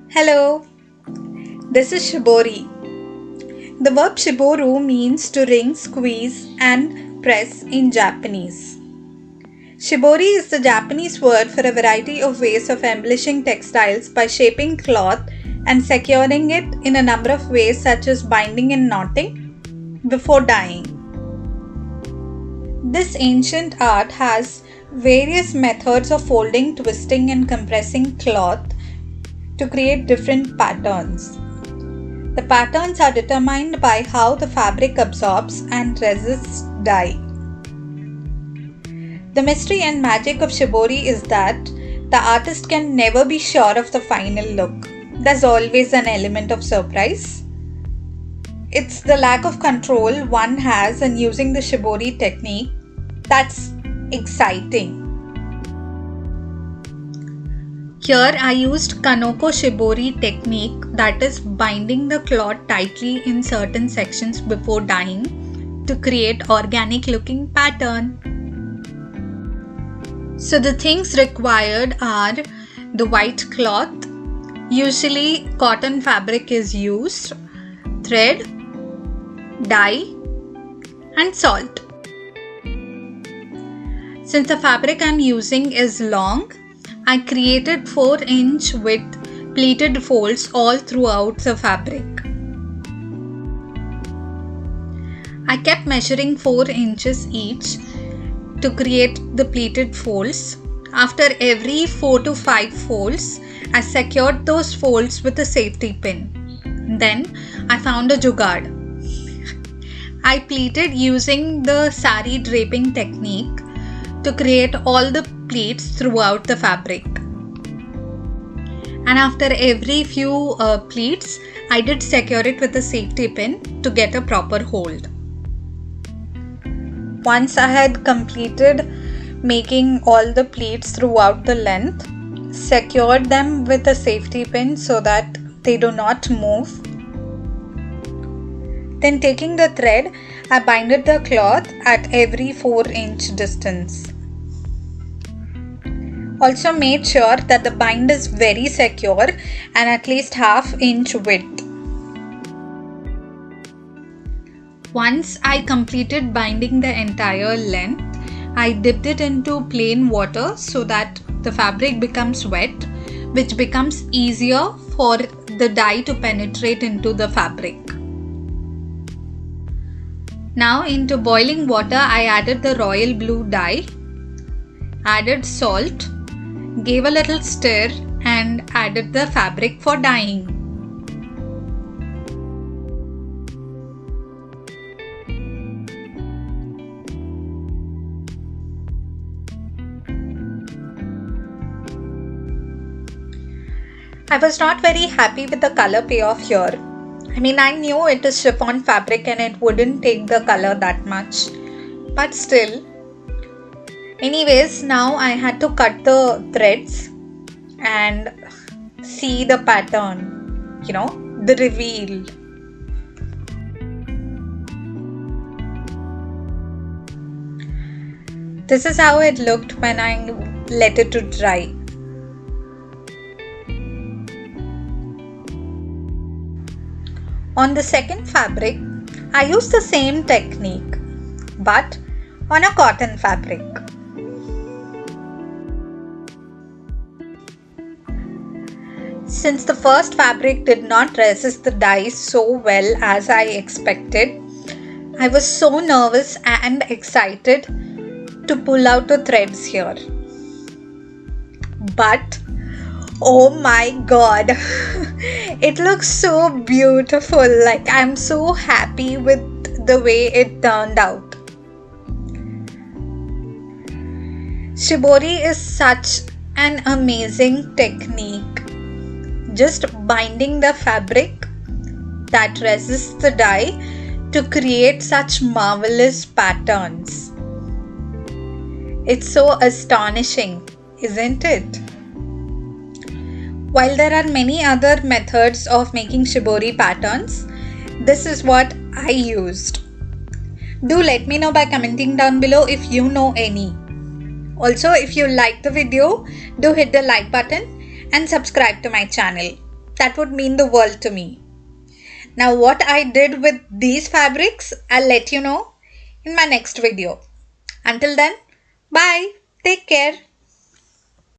Hello, this is Shibori. The verb shiboru means to wring, squeeze, and press in Japanese. Shibori is the Japanese word for a variety of ways of embellishing textiles by shaping cloth and securing it in a number of ways, such as binding and knotting before dyeing. This ancient art has various methods of folding, twisting, and compressing cloth to create different patterns. The patterns are determined by how the fabric absorbs and resists dye. The mystery and magic of shibori is that the artist can never be sure of the final look. There's always an element of surprise. It's the lack of control one has in using the shibori technique that's exciting. Here I used Kanoko Shibori technique, that is binding the cloth tightly in certain sections before dyeing to create organic looking pattern. So the things required are the white cloth, usually cotton fabric is used, thread, dye and salt. Since the fabric I am using is long, I created 4-inch width pleated folds all throughout the fabric. I kept measuring 4 inches each to create the pleated folds. After every 4 to 5 folds, I secured those folds with a safety pin. Then I found a jugaad. I pleated using the sari draping technique to create all the pleats throughout the fabric. And after every few pleats, I did secure it with a safety pin to get a proper hold. Once I had completed making all the pleats throughout the length, secured them with a safety pin so that they do not move. Then taking the thread, I binded the cloth at every 4-inch distance. Also made sure that the bind is very secure and at least half-inch width. Once I completed binding the entire length, I dipped it into plain water so that the fabric becomes wet, which becomes easier for the dye to penetrate into the fabric. Now into boiling water, I added the royal blue dye, added salt, gave a little stir and added the fabric for dyeing. I was not very happy with the color payoff here. I knew it is chiffon fabric and it wouldn't take the color that much, but still. Anyways, now I had to cut the threads and see the pattern, the reveal. This is how it looked when I let it to dry. On the second fabric, I used the same technique, but on a cotton fabric. Since the first fabric did not resist the dye so well as I expected, I was so nervous and excited to pull out the threads here. But oh my god, it looks so beautiful. I'm so happy with the way it turned out. Shibori is such an amazing technique. Just binding the fabric that resists the dye to create such marvelous patterns. It's so astonishing, isn't it? While there are many other methods of making shibori patterns, this is what I used. Do let me know by commenting down below if you know any. Also, if you like the video, do hit the like button and subscribe to my channel. that would mean the world to me. Now, what I did with these fabrics, I'll let you know in my next video. Until then, bye. Take care.